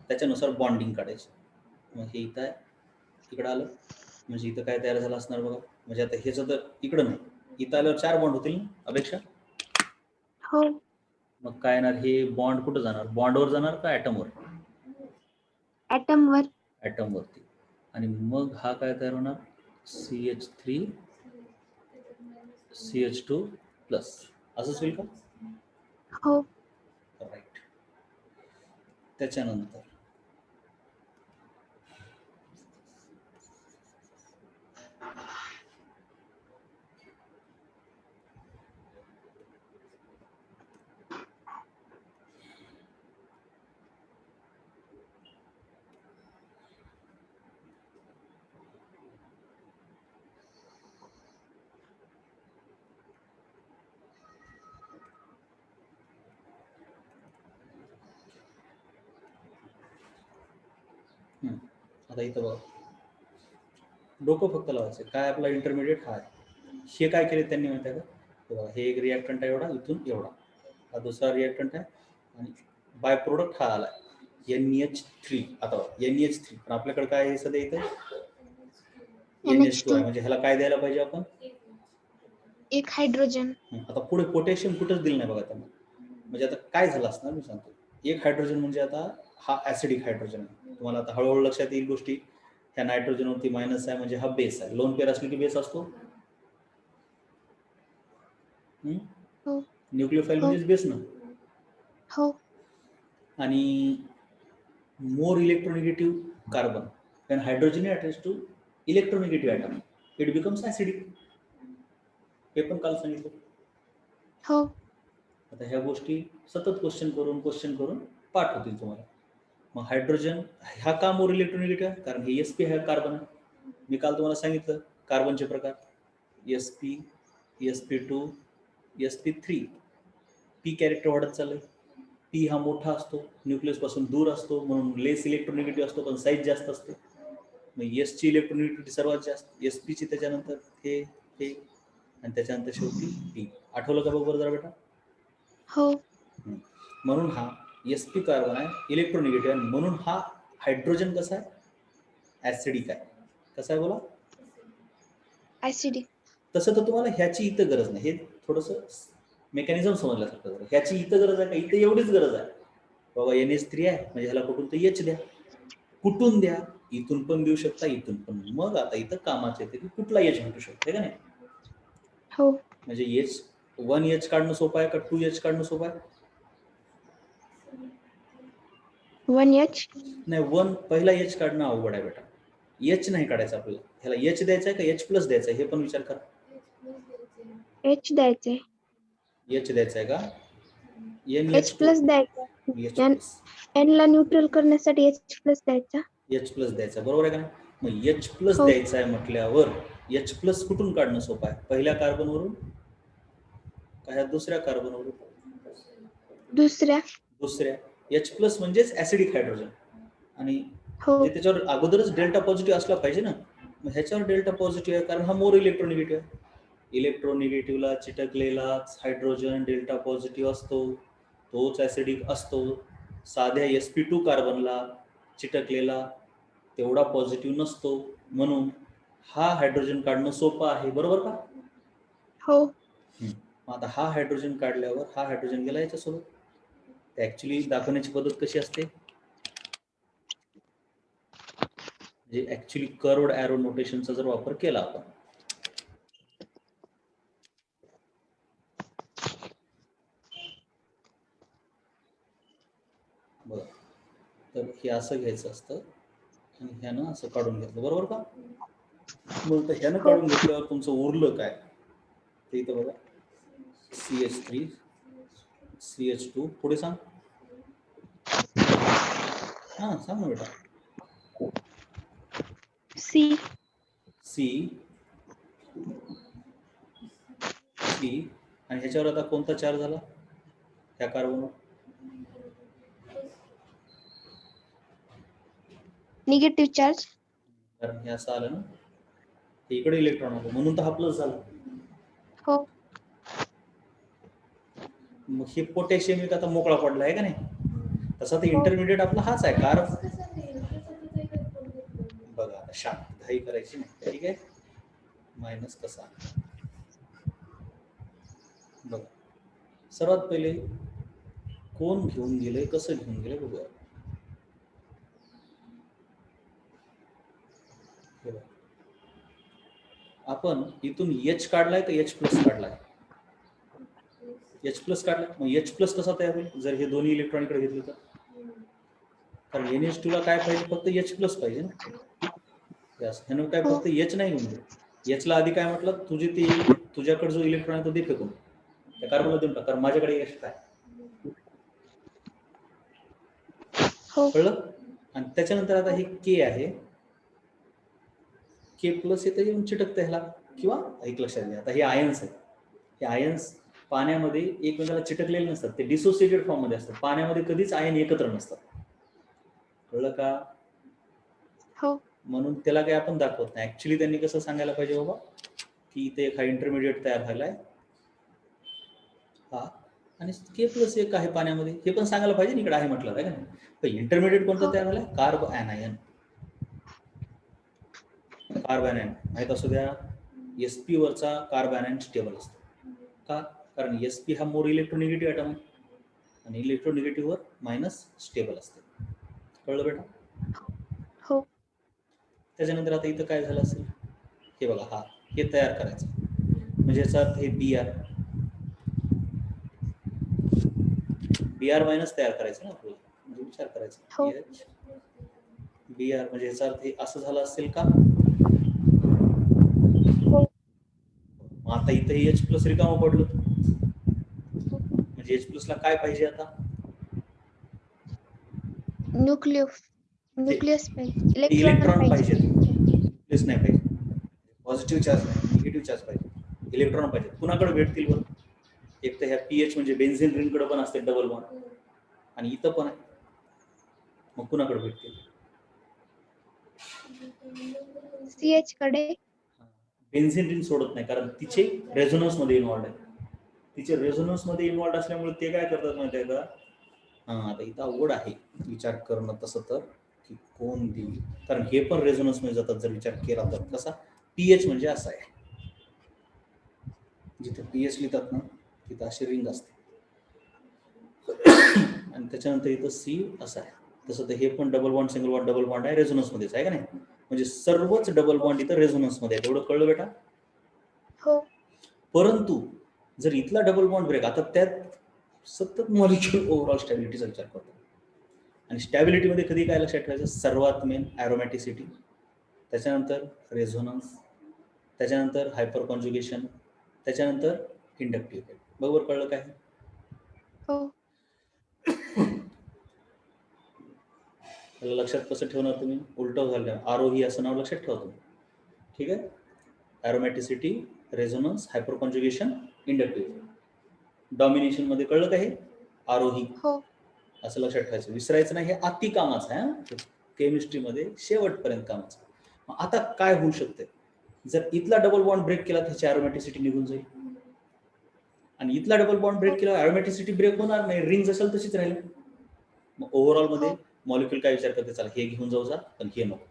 त्याच्यानुसार बॉन्डिंग काढायचं. मग हे इथं आहे, इकडं आलं म्हणजे इथं काय तयार झालं असणार बघा. म्हणजे आता ह्याचं तर इकडं नाही, इथं आल्यावर 4 बॉन्ड होतील ना अपेक्षा. हो. मग काय येणार, हे बॉन्ड कुठं जाणार, बॉन्डवर जाणार का ॲटमवर? ॲटमवर. ॲटमवरती. आणि मग हा काय तयार होणार, CH3 CH2 प्लस, असंच होईल का? हो. राईट. त्याच्यानंतर आता इथं बघा, डोकं फक्त लावायचं. काय आपला इंटरमिडिएट हा आहे. हे काय केले त्यांनी माहिती आहे का, हे बघा, हे एक रिॲक्टंट आहे एवढा, इथून एवढा, हा दुसरा रिॲक्टंट आहे आणि बाय प्रोडक्ट हा आला NH3. आता NH3, पण आपल्याकडे काय आहे सध्या इथे NH2 आहे. म्हणजे ह्याला काय द्यायला पाहिजे आपण, एक हायड्रोजन. आता पुढे पोटॅशियम कुठंच दिलं नाही बघा त्यांना. म्हणजे आता काय झालं असणार मी सांगतो. एक हायड्रोजन म्हणजे आता हा ॲसिडिक हायड्रोजन आहे. तुम्हाला आता हळूहळू लक्षात येईल गोष्टी. ह्या नायट्रोजनवरती मायनस आहे म्हणजे हा बेस आहे. लोन पेअर असली की बेस असतो. हो. न्यूक्लियोफाईल हो. म्हणजेच बेस ना. हो. आणि मोर इलेक्ट्रोनिगेटिव्ह carbon, when hydrogen attaches to electronegative atom it becomes acidic. हे पण काल सांगितलं. हो. आता ह्या गोष्टी सतत क्वेश्चन करून पाठ होतील तुम्हाला. मग हायड्रोजन हा का मोर इलेक्ट्रोनिगेटिव्ह आहे, कारण हे sp आहे कार्बन. मी काल तुम्हाला सांगितलं कार्बनचे प्रकार, sp sp2 sp3 p character वाढत चाललंय. p हा मोठा असतो, न्यूक्लियस पासून दूर असतो, म्हणून लेस इलेक्ट्रोनिगेटिव्ह असतो, पण साईज जास्त असते. मग एस ची इलेक्ट्रोनिगेटिव्हिटी सर्वात जास्त, sp ची त्याच्यानंतर हे आणि त्याच्यानंतर शेवटी p. आठवलं का बरोबर जरा बेटा? हो. म्हणून हा sp कार्बन आहे, इलेक्ट्रोनिगेटिव्ह आहे, म्हणून हा हायड्रोजन कसा आहे? ऍसिडिक आहे. कसा आहे बोला? ऍसिडिक. तसं तर तुम्हाला ह्याची इथं गरज नाही, हे थोडंसं मेकॅनिझम समजल्यासारखं. ह्याची इथं गरज आहे का? इथं एवढीच गरज आहे बाबा, NH3 आहे म्हणजे ह्याला कुठून तर H द्या. कुठून द्या? इथून पण देऊ शकता, इथून पण. मग आता इथं कामाचे येते की कुठला H भेटू शकते का नाही? हो. म्हणजे one H काढणं सोपं आहे का 2H काढणं सोपं आहे? 1H. नाही, पहिला H काढणं अवघड आहे बेटा. H नाही काढायचं आपल्याला. ह्याला H द्यायचा आहे का H प्लस द्यायचा आहे, हे पण विचार करा. H द्यायचंय. H द्यायचा आहे का? H प्लस द्यायचा. H plus. N ला न्यूट्रल करण्यासाठी H प्लस द्यायचा. H प्लस द्यायचा, बरोबर आहे का नाही? मग H प्लस हो. द्यायचा आहे म्हटल्यावर H प्लस कुठून काढणं सोपं आहे? पहिल्या कार्बनवरून का ह्या दुसऱ्या कार्बनवरून? दुसऱ्या. H प्लस म्हणजेच ऍसिडिक हायड्रोजन, आणि हो. म्हणजे त्याच्यावर अगोदरच डेल्टा पॉझिटिव्ह असला पाहिजे ना. मग ह्याच्यावर डेल्टा पॉझिटिव्ह आहे कारण हा मोर इलेक्ट्रोनिगेटिव्ह आहे. इलेक्ट्रोनिगेटिव्हला चिटकलेलाच हायड्रोजन डेल्टा पॉझिटिव्ह असतो, तोच ऍसिडिक असतो. साध्या sp2 कार्बनला चिटकलेला तेवढा पॉझिटिव्ह नसतो, म्हणून हा हायड्रोजन काढणं सोपं आहे, बरोबर का? हो. आता हा हायड्रोजन काढल्यावर हा हायड्रोजन गेला याच्यासोबत. ऍक्च्युली दाखवण्याची पद्धत कशी असते? म्हणजे ऍक्च्युली कर्व्ड एरो नोटेशनचा जर वापर केला आपण, बरं, तर हे असं घ्यायचं असतं आणि ह्यानं असं काढून घेतलं, बरोबर का? मग ह्यानं काढून घेतल्यावर तुमचं उरलं काय ते इथं बघा, CH3 CH2, पुढे सांग. हा सांग ना बेटा. C आणि ह्याच्यावर आता कोणता चार्ज झाला ह्या कार्बनवर? Negative charge. कारण हे असं आलं ना, ते इकडे इलेक्ट्रॉन आलं, म्हणून तर हा प्लस झाला. हो. मग हे पोटॅशियम एक आता मोकळा पडला आहे का नाही? तसा तर इंटरमिडिएट आपला हाच आहे कार्ब. बघा आता शांत घाई करायची नाही, ठीक आहे? मायनस कसा बघा. सर्वात पहिले कोण घेऊन गेले, कसं घेऊन गेले बघूया. आपण इथून H काढलाय का H प्लस काढलाय? H प्लस काढलाय. मग H प्लस कसा तयार होईल जर हे दोन्ही इलेक्ट्रॉन इकडे घेतले तर? कारण NH2 ला काय पाहिजे? फक्त H प्लस पाहिजे ना. ह्यानं काय फक्त H नाही घेऊन गेले. H ला आधी काय म्हटलं, तुझ्याकडे जो इलेक्ट्रॉन आहे तो दे फेकून, त्या कार्बनला देऊन टाक, कारण माझ्याकडे एक्स्ट्रा आहे. कळलं? आणि त्याच्यानंतर आता हे K आहे, K प्लस येतं येऊन चिटकतं ह्याला, किंवा एक लक्षात घ्या, आता हे आयन्स आहेत. हे आयन्स पाण्यामध्ये एकमेकाला चिटकलेले नसतात, ते डिसोसिएटेड फॉर्म मध्ये असतात. पाण्यामध्ये कधीच आयन एकत्र नसतात. कळलं का? हो. म्हणून त्याला काही आपण दाखवत नाही. ऍक्च्युली त्यांनी कसं सांगायला पाहिजे बाबा, की इथे एक हा इंटरमिडिएट तयार झालाय हा, आणि K प्लस एक आहे पाण्यामध्ये, हे पण सांगायला पाहिजे. इकडे आहे म्हटलं आहे का नाही? पण इंटरमिडिएट कोणतं तयार झालंय? कार्ब ऍनायन. कार्ब ऍनायन माहित असू द्या, sp वरचा कार्ब ऍनायन स्टेबल असतो. का? कारण sp हा मोर इलेक्ट्रोनिगेटिव्ह ऍटम आहे, आणि इलेक्ट्रोनिगेटिव्ह वर मायनस स्टेबल असते. कळलं बेटा? हो. त्याच्यानंतर आता इथं काय झालं असेल, हे बघा, हा हे तयार करायचं म्हणजे याचा अर्थ हे Br मायनस तयार करायचं ना आपल्याला, म्हणजे विचार करायचा. Br म्हणजे याचा अर्थ हे असं झालं असेल का? आता इथे H प्लस रिकामं पडलं, म्हणजे H प्लस ला काय पाहिजे आता? न्यूक्लियस पाहिजे, इलेक्ट्रॉन पाहिजे, न्यूक्लियस नाही पाहिजे. पॉझिटिव्ह चार्ज नाही, निगेटिव्ह चार्ज पाहिजे, इलेक्ट्रॉन पाहिजे. कुणाकडे भेटतील बरं? एक तर ह्या पीएच म्हणजे बेन्झिन रिंगकडे पण असते डबल बॉन्ड, आणि इथं पण आहे. मग कुणाकडे भेटतील? CH कडे. बेन्झिन रिंग सोडत नाही, कारण तिचे रेझोनन्स मध्ये इन्व्हॉल्ड आहे. तिचे रेझोनन्स मध्ये इन्व्हॉल्ड असल्यामुळे ते काय करतात माहिती आहे का? आता इथं अवघड आहे विचार करणं तसं तर, की कोण देईल, कारण हे पण रेझोनन्स मध्ये जातात जर विचार केला तर. कसा? पीएच म्हणजे असा आहे, जिथे पीएच लिहितात ना तिथं अशी रिंग असते, आणि त्याच्यानंतर इथं सी असं आहे. तसं तर हे पण double bond single bond double bond आहे, रेझोनन्स मध्येच आहे का नाही? म्हणजे सर्वच डबल बॉन्ड इथं रेझोनन्स मध्ये आहे. तेवढं कळलं बेटा? हो. परंतु जर इथला डबल बॉन्ड ब्रेक, आता त्यात सतत मॉलिक्यूल ओव्हरऑल स्टॅबिलिटीचा विचार करतो, आणि स्टॅबिलिटीमध्ये कधी काय लक्षात ठेवायचं? सर्वात मेन ॲरोमॅटिसिटी, त्याच्यानंतर रेझोनन्स, त्याच्यानंतर हायपर कॉन्ज्युगेशन, त्याच्यानंतर इंडक्टिव्ह. बरोबर कळलं काय? हो. त्याला लक्षात कसं ठेवणार तुम्ही? उलटं झालं आरोही असं नाव लक्षात ठेवा तुम्ही. ठीक आहे? ॲरोमॅटिसिटी, रेझोनन्स, हायपर कॉन्ज्युगेशन, इंडक्टिव्ह. डॉमिनेशन मध्ये कळलं का? हे आरोही हो. असं लक्षात ठेवायचं, विसरायचं नाही. हे अति कामाचं आहे केमिस्ट्रीमध्ये, शेवटपर्यंत कामाचं. मग आता काय होऊ शकते? जर इथला डबल बॉन्ड ब्रेक केला त्याची ॲरोमॅटिसिटी निघून जाईल, आणि इथला डबल बॉन्ड ब्रेक केला ॲरोमॅटिसिटी ब्रेक होणार नाही, रिंग असेल तशीच राहील. मग ओव्हरऑल मध्ये हो. मॉलिक्यूल काय विचार करते? चला हे घेऊन जाऊ जा, पण हे नको.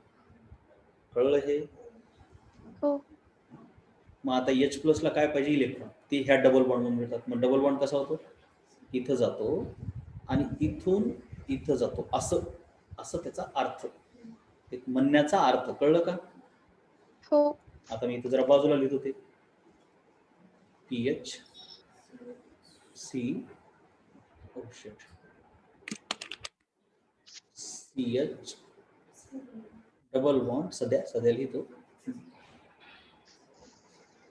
कळलं हे? हो. मग आता एच प्लसला काय पाहिजे? इलेक्ट्रॉन. ते ह्या डबल बॉन्डमधून मिळतात. मग डबल बॉन्ड कसा होतो? इथं जातो आणि इथून इथं जातो, असं असं त्याचा अर्थ, एक म्हणण्याचा अर्थ. कळलं का? हो. आता मी इथं जरा बाजूला लिहितो ते PH C CH double bond, सध्या लिहितो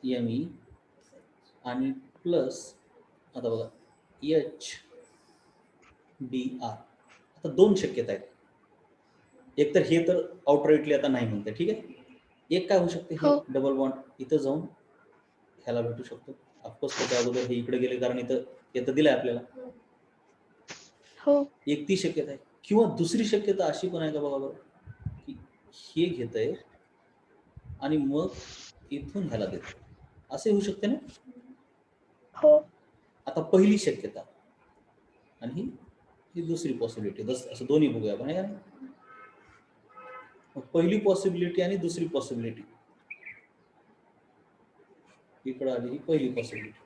ME, आणि प्लस आता बघा HBr. आता दोन शक्यता आहेत. एक तर हे तर आउटराइटली आता नाही म्हणते, ठीक आहे. एक काय होऊ शकते? हे हो. डबल बॉन्ड इथं जाऊन ह्याला भेटू शकतो. ऑफकोर्स त्याच्या अगोदर हे इकडे गेले, कारण इथं दिलंय आपल्याला. हो. एक ती शक्यता आहे. किंवा दुसरी शक्यता अशी पण आहे का बघा बरं, की हे घेत आहे आणि मग इथून ह्याला देत, असे होऊ शकते ना? हो. आता पहिली शक्यता आणि ही दुसरी पॉसिबिलिटी, असं दोन्ही बघूया आपण, आहे का? पहिली पॉसिबिलिटी आणि दुसरी पॉसिबिलिटी इकडे आली. ही पहिली पॉसिबिलिटी.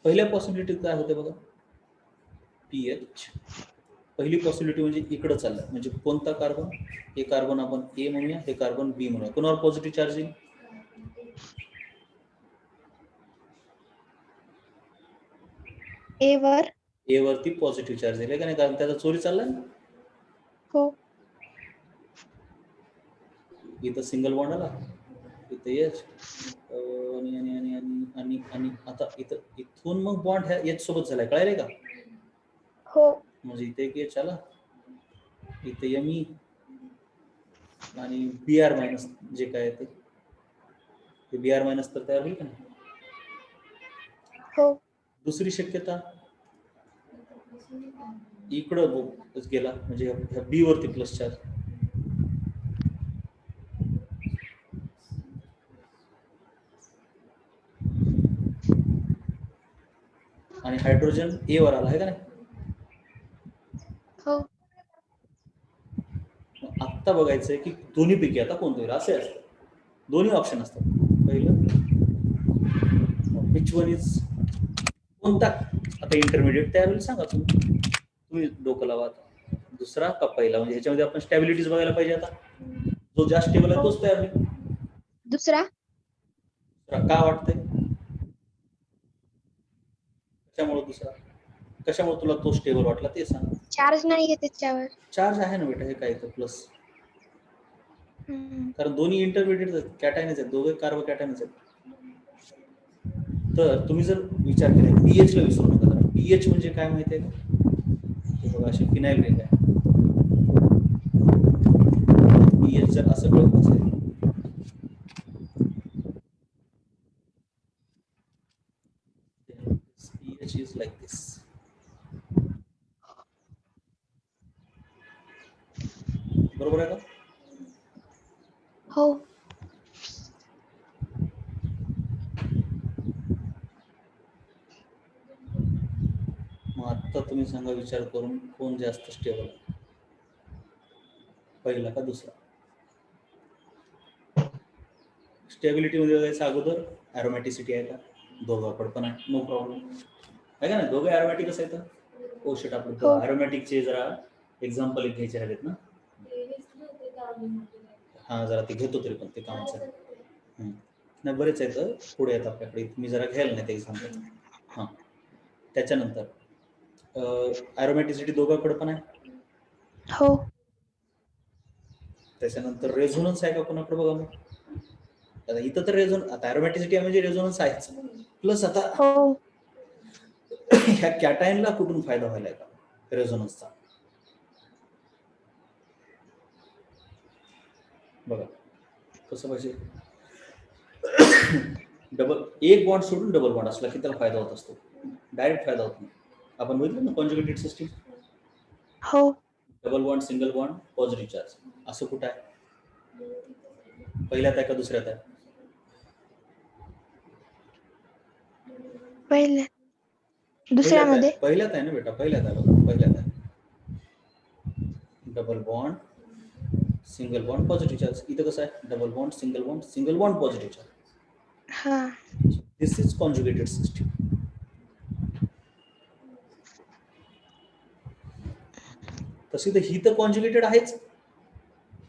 पहिल्या पॉसिबिलिटीत काय होते बघा? पीएच पहिली पॉसिबिलिटी म्हणजे इकडं चाललं, म्हणजे कोणता कार्बन? हे कार्बन आपण ए म्हणूया, हे कार्बन बी म्हणूया. कोणावर पॉझिटिव्ह चार्ज येईल? ए वर. ए वरती पॉझिटिव्ह चार्ज येईल का नाही? कारण त्याचा चोरी चाललाय ना. हो. इथं सिंगल बॉन्ड आला, इथं एच, आणि आणि आणि आणि आणि आणि आता इथं इथून मग बॉन्ड ह्या एच सोबत झालाय. कळायला का? हो. म्हणजे इथे एक एच आला, इथे एमई, आणि बीआर मायनस जे काय ते बीआर मायनस तर तयार होईल का नाही? हो. दुसरी शक्यता इकडं गेला, म्हणजे ह्या बी वरती प्लस चार्ज, आणि हायड्रोजन ए वर आला, आहे का नाही? हो. आत्ता बघायचंय की दोन्ही पैकी आता कोणतं होईल. असे असतात दोन्ही ऑप्शन असतात. पहिलं विच वन इज, कोणता आता इंटरमिडिएट तयार होईल सांगा तुम्ही डोकं लावा. दुसरा का पहिला? म्हणजे ह्याच्यामध्ये आपण स्टॅबिलिटीज बघायला पाहिजे. आता जो जास्त स्टेबल आहे तोच तयार होईल. दुसरा. का वाटतंय? कशामुळे दुसरा? कशामुळे तुला तो स्टेबल वाटला ते सांग. चार्ज नाही आहे त्याच्यावर. चार्ज आहे ना बेटा, हे काय तर प्लस, कारण दोन्ही इंटरमिडिएट कॅटायनच आहेत, दोघे कार्बो कॅटायनच आहेत. तर तुम्ही जर विचार केला, पीएच ला विसरू नका. कारण पीएच म्हणजे काय माहिती आहे का? हे बघा अशी फिनाईल रिंग आहे. पीएच जर असं कळत असेल, pH is like बरोबर आहे का? हो. मग आता तुम्ही सांगा विचार करून कोण जास्त स्टेबल आहे, पहिला का दुसरा? स्टेबिलिटी मध्ये जायचं अगोदर ॲरोमॅटिसिटी आहे का? दोघांकडे पण आहे, नो प्रॉब्लेम आहे का ना? दोघे ॲरोमॅटिकच आहेत. ओ शिट, आपले हो. ॲरोमॅटिकचे जरा एक्झाम्पल घ्यायचे राहिलेत ना. हा, जरा ते घेतो तरी पण ते कामाचं आहे. नाही, बरेच आहेत पुढे आहेत आपल्याकडे, मी जरा घ्यायला नाही ते एक्झाम्पल. हां, त्याच्यानंतर ॲरोमॅटिसिटी दोघांकडे पण आहे. हो. त्याच्यानंतर रेझोनन्स आहे का कोणाकडे? बघा मग, आता इथं तर आता ॲरोमॅटिसिटी म्हणजे रेझोनन्स आहेच, प्लस आता हो. ह्या कॅटायनला कुठून फायदा व्हायला का रेझोनन्सचा? बघा कसं पाहिजे, डबल एक बॉन्ड सोडून डबल बॉन्ड असला की त्याला फायदा होत असतो, डायरेक्ट फायदा होत नाही. आपण बघितलं ना कॉन्जुगेटेड सिस्टीम, हो. Double bond, single bond, positive charge, असं कुठं आहे? पहिल्यात आहे का दुसऱ्यात आहे? पहिल्या दुसऱ्यामध्ये. पहिल्यात आहे ना बेटा, पहिल्यात आहे बघा, पहिल्यात आहे. Double bond, single bond, positive charge. इथं कसं आहे? Double bond, single bond, single bond, positive charge. हा. दिस इज कॉन्जुगेटेड सिस्टीम. तशी तर ही तर कॉन्जुगेटेड आहेच,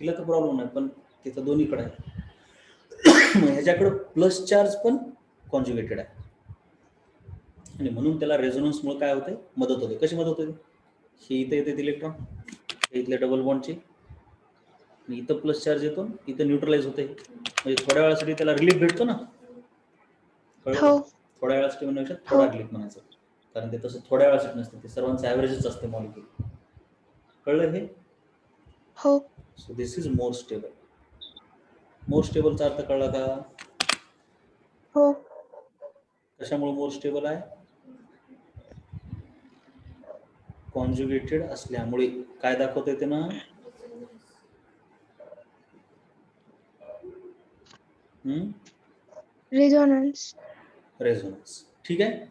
हिला तर प्रॉब्लेम नाही, पण तिथं दोन्हीकडे आहे. ह्याच्याकडे प्लस चार्ज पण कॉन्जुगेटेड आहे, आणि म्हणून त्याला रेझोनन्समुळे काय होते? मदत होते. कशी मदत होते? हे इथं येते इलेक्ट्रॉन, इथल्या डबल बॉन्डची, आणि इथं प्लस चार्ज येतो, इथं न्यूट्रलाइज होते, म्हणजे थोड्या वेळासाठी त्याला रिलीफ भेटतो ना. हो. थोड्या वेळासाठी म्हणण्यापेक्षा हो. थोडा रिलीफ म्हणायचं, कारण ते तसं थोड्या वेळासाठी नसते, ते सर्वांचं ॲव्हरेजच असते मॉलिक्यूल. कळलं हे? हो. So this is more stable. More स्टेबलचा अर्थ कळला का? हो. कशामुळे मोर स्टेबल आहे? कॉन्जुगेटेड असल्यामुळे. काय दाखवते ते ना? रेझोनन्स. रेझोनन्स. ठीक आहे.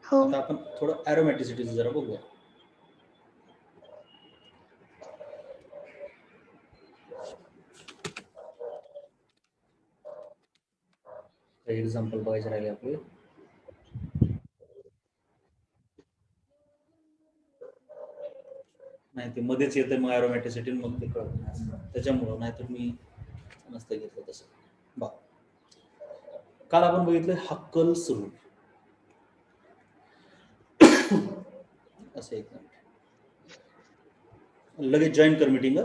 हो. आता आपण थोडं ॲरोमॅटिसिटीचं जरा बघूया. काही एक्झाम्पल बघायचे राहिले आपले. नाही, ते मध्येच येतं मग ॲरोमॅटिसिटी, मग ते कळत नाही, त्याच्यामुळं. नाहीतर मी नसतं घेतलं तसं. बा, काल आपण बघितलं हक्कल्स रूल. असं एक लगेच जॉईन कर मीटिंग.